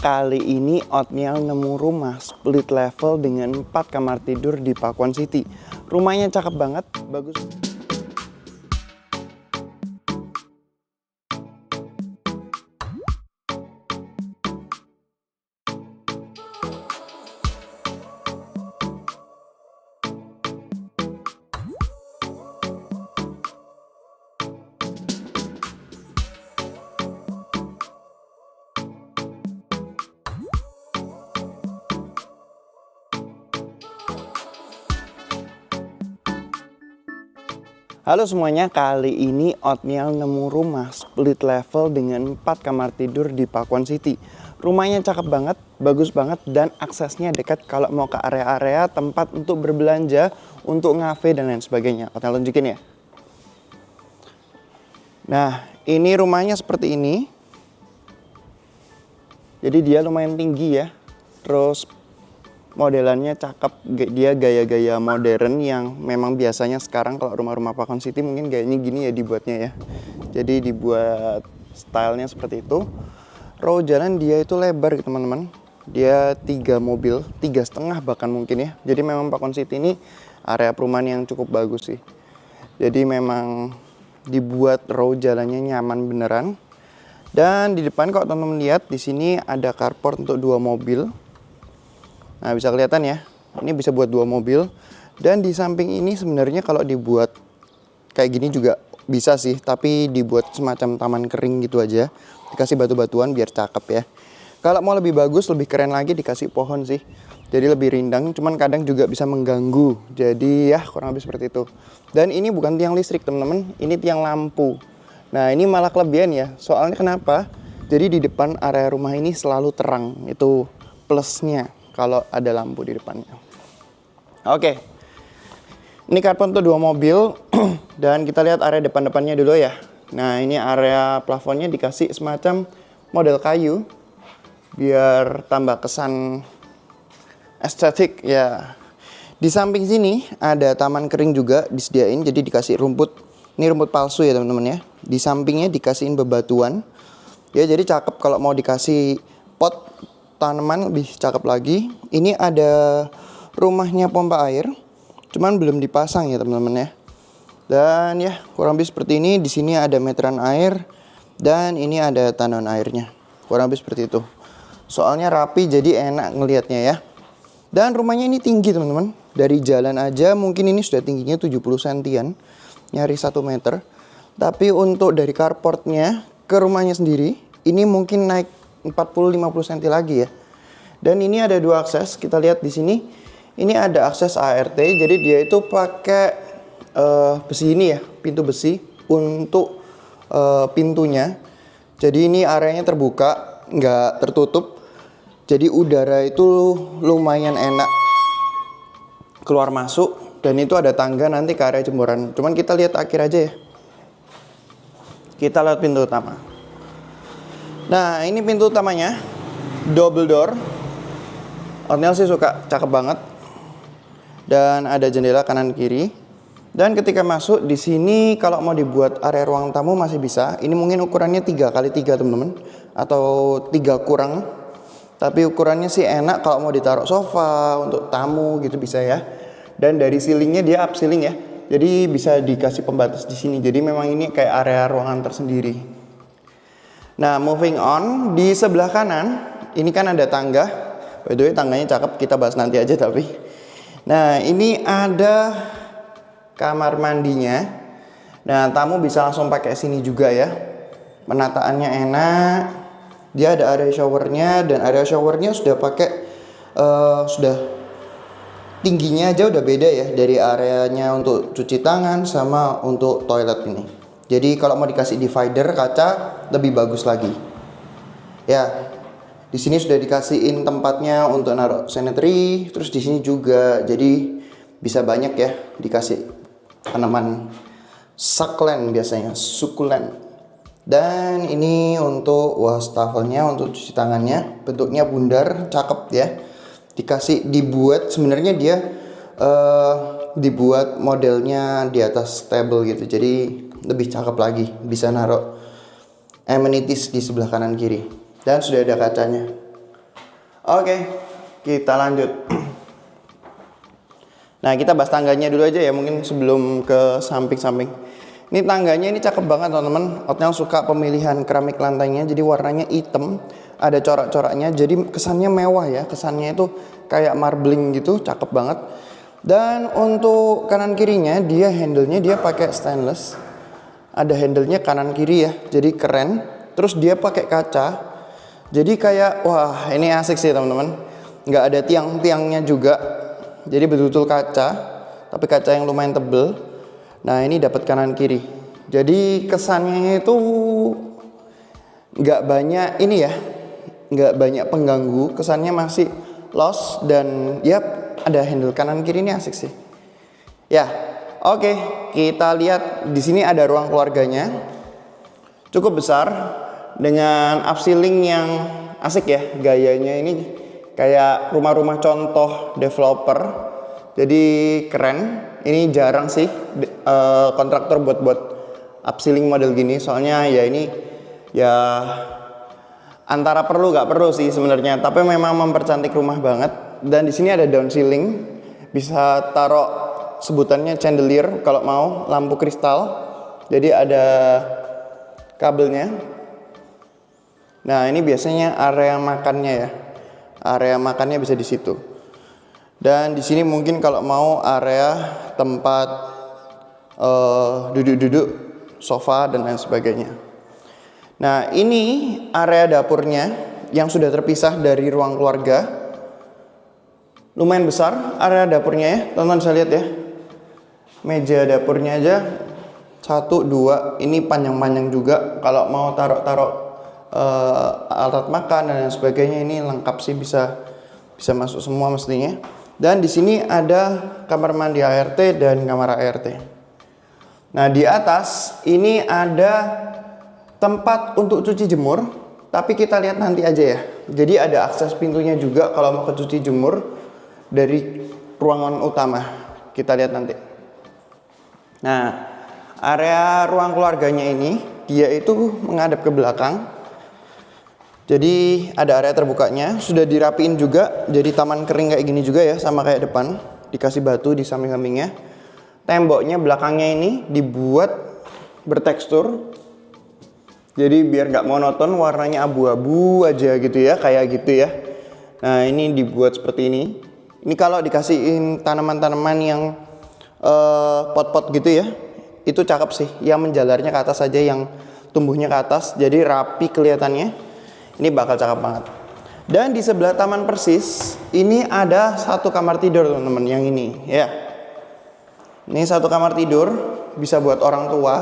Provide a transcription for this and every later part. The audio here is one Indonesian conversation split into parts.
Kali ini Oatmeal nemu rumah split level dengan 4 kamar tidur di Pakuan City. Rumahnya cakep banget, bagus. Halo semuanya, kali ini Oatmeal nemu rumah split level dengan 4 kamar tidur di Pakuan City. Rumahnya cakep banget, bagus banget, dan aksesnya dekat kalau mau ke area-area tempat untuk berbelanja, untuk ngafe dan lain sebagainya. Oatmeal tunjukin ya. Nah, ini rumahnya seperti ini. Jadi dia lumayan tinggi ya. Terus modelannya cakep, dia gaya-gaya modern yang memang biasanya sekarang kalau rumah-rumah Pakuan City mungkin gayanya gini ya dibuatnya ya. Jadi dibuat stylenya seperti itu. Row jalan dia itu lebar gitu teman-teman. Dia 3 mobil, 3,5 bahkan mungkin ya. Jadi memang Pakuan City ini area perumahan yang cukup bagus sih. Jadi memang dibuat row jalannya nyaman beneran. Dan di depan kalau teman-teman lihat di sini ada carport untuk 2 mobil. Nah, bisa kelihatan ya, ini bisa buat 2 mobil. Dan di samping ini sebenarnya kalau dibuat kayak gini juga bisa sih, tapi dibuat semacam taman kering gitu aja. Dikasih batu-batuan biar cakep ya. Kalau mau lebih bagus, lebih keren lagi dikasih pohon sih. Jadi lebih rindang, cuman kadang juga bisa mengganggu. Jadi ya kurang lebih seperti itu. Dan ini bukan tiang listrik teman-teman, ini tiang lampu. Nah, ini malah kelebihan ya, soalnya kenapa? Jadi di depan area rumah ini selalu terang, itu plusnya kalau ada lampu di depannya. Oke, ini carport untuk 2 mobil. Dan kita lihat area depan-depannya dulu ya. Nah, ini area plafonnya dikasih semacam model kayu biar tambah kesan estetik ya. Di samping sini ada taman kering juga disediain, jadi dikasih rumput. Ini rumput palsu ya teman-teman ya. Di sampingnya dikasihin bebatuan. Ya, jadi cakep kalau mau dikasih pot tanaman lebih cakep lagi. Ini ada rumahnya pompa air, cuman belum dipasang ya teman-teman ya. Dan ya kurang lebih seperti ini. Di sini ada meteran air dan ini ada tandon airnya. Kurang lebih seperti itu. Soalnya rapi jadi enak ngelihatnya ya. Dan rumahnya ini tinggi teman-teman. Dari jalan aja mungkin ini sudah tingginya 70 sentian, nyaris 1 meter. Tapi untuk dari carportnya ke rumahnya sendiri ini mungkin naik 40-50 cm lagi ya. Dan ini ada 2 akses. Kita lihat di sini. Ini ada akses ART. Jadi dia itu pakai besi ini ya, pintu besi untuk pintunya. Jadi ini areanya terbuka, nggak tertutup. Jadi udara itu lumayan enak keluar masuk. Dan itu ada tangga nanti ke area jempuran. Cuman kita lihat akhir aja ya. Kita lihat pintu utama. Nah, ini pintu utamanya, double door. Oatmeal sih suka, cakep banget. Dan ada jendela kanan kiri. Dan ketika masuk di sini kalau mau dibuat area ruang tamu masih bisa. Ini mungkin ukurannya 3x3 teman-teman, atau 3 kurang. Tapi ukurannya sih enak kalau mau ditaruh sofa untuk tamu gitu bisa ya. Dan dari ceilingnya dia up ceiling ya. Jadi bisa dikasih pembatas di sini. Jadi memang ini kayak area ruangan tersendiri. Nah, moving on, di sebelah kanan, ini kan ada tangga. By the way, tangganya cakep, kita bahas nanti aja tapi. Nah, ini ada kamar mandinya. Nah, tamu bisa langsung pakai sini juga ya. Penataannya enak. Dia ada area showernya, dan area showernya sudah pakai, sudah tingginya aja udah beda ya. Dari areanya untuk cuci tangan sama untuk toilet ini. Jadi kalau mau dikasih divider kaca lebih bagus lagi. Ya, di sini sudah dikasihin tempatnya untuk naruh sanitary, terus di sini juga. Jadi bisa banyak ya dikasih tanaman succulent biasanya, succulent. Dan ini untuk wastafelnya untuk cuci tangannya, bentuknya bundar, cakep ya. Dikasih dibuat sebenarnya dia dibuat modelnya di atas table gitu. Jadi lebih cakep lagi, bisa naruh amenities di sebelah kanan kiri. Dan sudah ada kacanya. Oke, kita lanjut. Nah, kita bahas tangganya dulu aja ya, mungkin sebelum ke samping-samping. Ini tangganya ini cakep banget teman-teman. Otniel suka pemilihan keramik lantainya, jadi warnanya hitam, ada corak-coraknya, jadi kesannya mewah ya. Kesannya itu kayak marbling gitu, cakep banget. Dan untuk kanan kirinya, handle-nya dia pakai stainless. Ada handle-nya kanan kiri ya, jadi keren. Terus dia pakai kaca, jadi kayak wah ini asik sih teman-teman. Nggak ada tiang-tiangnya juga, jadi betul-betul kaca, tapi kaca yang lumayan tebel. Nah ini dapat kanan kiri, jadi kesannya itu nggak banyak ini ya, nggak banyak pengganggu. Kesannya masih loss dan ya ada handle kanan kiri, ini asik sih. Ya, oke, kita lihat di sini ada ruang keluarganya, cukup besar dengan upceiling yang asik ya. Gayanya ini kayak rumah-rumah contoh developer, jadi keren. Ini jarang sih kontraktor buat upceiling model gini, soalnya ya ini ya antara perlu nggak perlu sih sebenarnya, tapi memang mempercantik rumah banget. Dan di sini ada down ceiling, bisa taruh sebutannya chandelier kalau mau, lampu kristal. Jadi ada kabelnya. Nah ini biasanya area makannya ya, area makannya bisa di situ. Dan di sini mungkin kalau mau area tempat duduk-duduk, sofa dan lain sebagainya. Nah ini area dapurnya yang sudah terpisah dari ruang keluarga. Lumayan besar area dapurnya ya, teman-teman bisa lihat ya. Meja dapurnya aja 1, 2, ini panjang-panjang juga. Kalau mau taruh-taruh alat makan dan lain sebagainya, ini lengkap sih, bisa masuk semua mestinya. Dan di sini ada kamar mandi ART dan kamar ART. Nah di atas ini ada tempat untuk cuci jemur, tapi kita lihat nanti aja ya. Jadi ada akses pintunya juga kalau mau ke cuci jemur dari ruangan utama. Kita lihat nanti. Nah area ruang keluarganya ini dia itu menghadap ke belakang. Jadi ada area terbukanya, sudah dirapiin juga, jadi taman kering kayak gini juga ya, sama kayak depan, dikasih batu di samping-sampingnya. Temboknya belakangnya ini dibuat bertekstur, jadi biar nggak monoton, warnanya abu-abu aja gitu ya, kayak gitu ya. Nah ini dibuat seperti ini. Ini kalau dikasihin tanaman-tanaman yang pot-pot gitu ya, itu cakep sih. Yang menjalarnya ke atas aja, yang tumbuhnya ke atas, jadi rapi kelihatannya. Ini bakal cakep banget. Dan di sebelah taman persis, ini ada satu kamar tidur teman-teman, yang ini ya. Ini satu kamar tidur, bisa buat orang tua.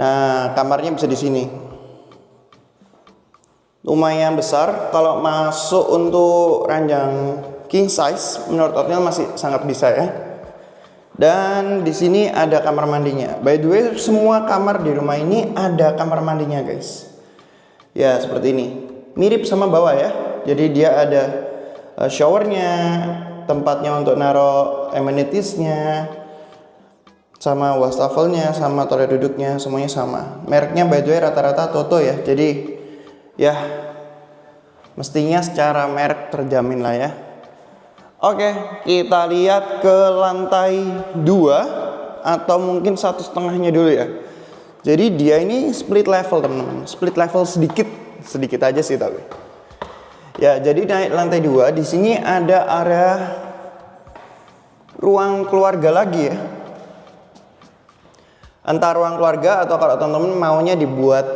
Nah, kamarnya bisa di sini. Lumayan besar. Kalau masuk untuk ranjang king size, menurut Otniel masih sangat bisa ya. Dan di sini ada kamar mandinya. By the way, semua kamar di rumah ini ada kamar mandinya, guys. Ya seperti ini, mirip sama bawah ya. Jadi dia ada showernya, tempatnya untuk naruh amenitiesnya, sama wastafelnya, sama toilet duduknya, semuanya sama. Mereknya by the way rata-rata Toto ya. Jadi ya mestinya secara merek terjamin lah ya. Oke, kita lihat ke lantai 2 atau mungkin 1,5-nya dulu ya. Jadi dia ini split level teman-teman, split level sedikit aja sih tapi. Ya jadi naik lantai 2, di sini ada area ruang keluarga lagi ya. Entah ruang keluarga atau kalau teman-teman maunya dibuat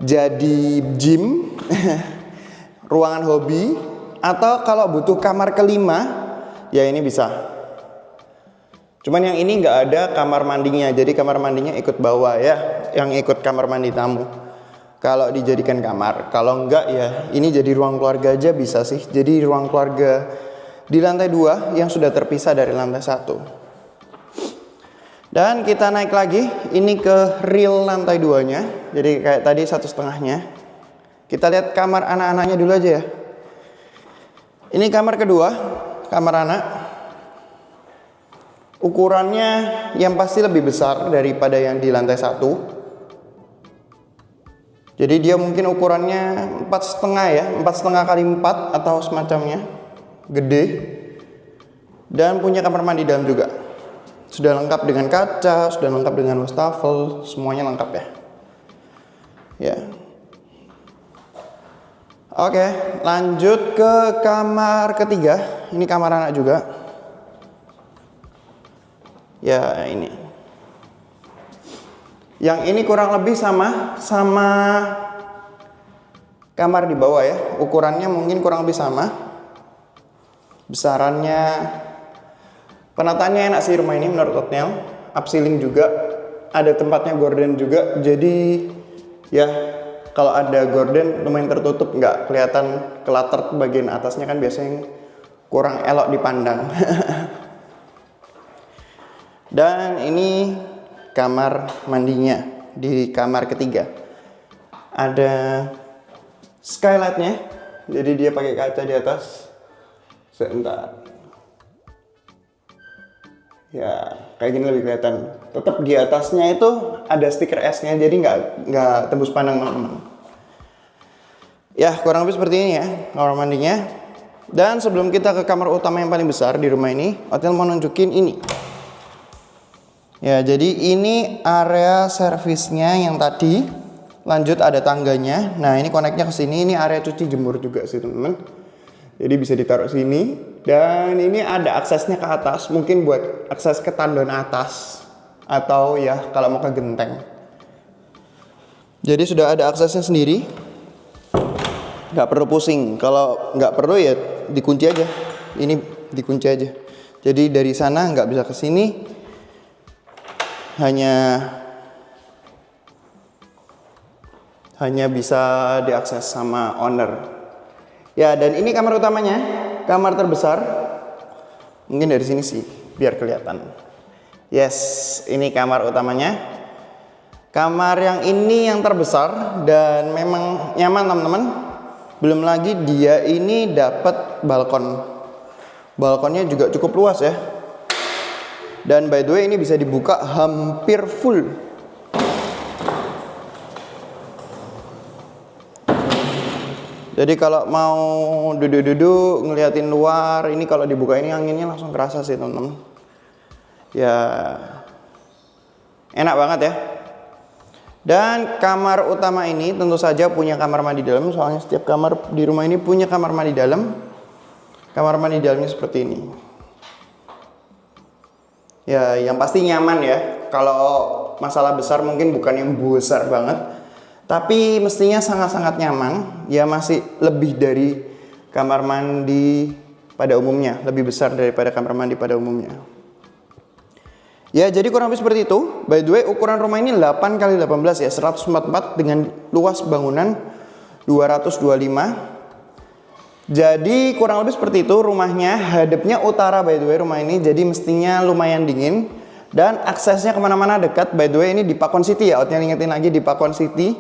jadi gym, ruangan hobi, atau kalau butuh kamar kelima, ya ini bisa. Cuman yang ini nggak ada kamar mandinya, jadi kamar mandinya ikut bawah ya, yang ikut kamar mandi tamu. Kalau dijadikan kamar, kalau enggak ya ini jadi ruang keluarga aja bisa sih. Jadi ruang keluarga di lantai 2 yang sudah terpisah dari lantai 1. Dan kita naik lagi, ini ke real lantai 2-nya. Jadi kayak tadi 1,5-nya. Kita lihat kamar anak-anaknya dulu aja ya. Ini kamar kedua, kamar anak. Ukurannya yang pasti lebih besar daripada yang di lantai 1. Jadi dia mungkin ukurannya 4,5 ya, 4,5 kali 4 atau semacamnya, gede. Dan punya kamar mandi dalam juga. Sudah lengkap dengan kaca, sudah lengkap dengan wastafel, semuanya lengkap ya. Ya. Oke, lanjut ke kamar ketiga. Ini kamar anak juga. Ya, ini. Yang ini kurang lebih sama kamar di bawah ya. Ukurannya mungkin kurang lebih sama. Besarannya, penataannya enak sih rumah ini menurut Otniel. Upceiling juga, ada tempatnya gorden juga. Jadi ya kalau ada gorden lumayan tertutup, nggak kelihatan clutter bagian atasnya kan biasanya kurang elok dipandang. Dan ini kamar mandinya di kamar ketiga. Ada skylightnya, jadi dia pakai kaca di atas. Sebentar. Ya, kayak gini lebih kelihatan. Tetap di atasnya itu ada stiker S-nya, jadi nggak tembus pandang teman-teman. Ya, kurang lebih seperti ini ya kamar mandinya. Dan sebelum kita ke kamar utama yang paling besar di rumah ini, Otniel mau nunjukin ini. Ya, jadi ini area servisnya yang tadi. Lanjut ada tangganya. Nah, ini koneknya ke sini. Ini area cuci jemur juga sih, teman-teman. Jadi bisa ditaruh sini. Dan ini ada aksesnya ke atas, mungkin buat akses ke tandon atas atau ya kalau mau ke genteng. Jadi sudah ada aksesnya sendiri. Nggak perlu pusing. Kalau nggak perlu ya dikunci aja. Ini dikunci aja. Jadi dari sana nggak bisa ke sini. Hanya bisa diakses sama owner. Ya, dan ini kamar utamanya, kamar terbesar. Mungkin dari sini sih, biar kelihatan. Yes, ini kamar utamanya. Kamar yang ini yang terbesar dan memang nyaman teman-teman. Belum lagi dia ini dapat balkon. Balkonnya juga cukup luas ya. Dan by the way ini bisa dibuka hampir full. Jadi kalau mau duduk-duduk ngeliatin luar, ini kalau dibuka ini anginnya langsung kerasa sih teman-teman. Ya enak banget ya. Dan kamar utama ini tentu saja punya kamar mandi dalam, soalnya setiap kamar di rumah ini punya kamar mandi dalam. Kamar mandi dalamnya seperti ini. Ya, yang pasti nyaman ya. Kalau masalah besar mungkin bukan yang besar banget, tapi mestinya sangat-sangat nyaman. Ya masih lebih dari kamar mandi pada umumnya, lebih besar daripada kamar mandi pada umumnya. Ya, jadi kurang lebih seperti itu. By the way, ukuran rumah ini 8 x 18 ya, 144 dengan luas bangunan 225. Jadi kurang lebih seperti itu rumahnya. Hadapnya utara by the way rumah ini, jadi mestinya lumayan dingin. Dan aksesnya kemana-mana dekat. By the way ini di Pakon City ya, Otniel ingetin lagi di Pakon City.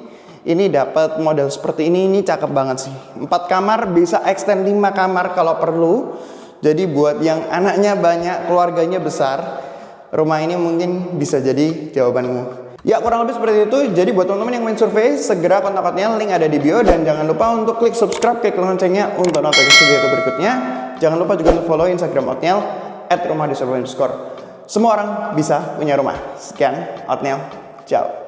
Ini dapat model seperti ini cakep banget sih. 4 kamar bisa extend 5 kamar kalau perlu. Jadi buat yang anaknya banyak, keluarganya besar, rumah ini mungkin bisa jadi jawabanmu. Ya kurang lebih seperti itu. Jadi buat teman-teman yang main survei, segera kontak Otniel, link ada di bio. Dan jangan lupa untuk klik subscribe, klik loncengnya untuk notifikasi video berikutnya. Jangan lupa juga untuk follow Instagram Otniel @rumahdisurvey_. Semua orang bisa punya rumah. Sekian, Otniel, ciao.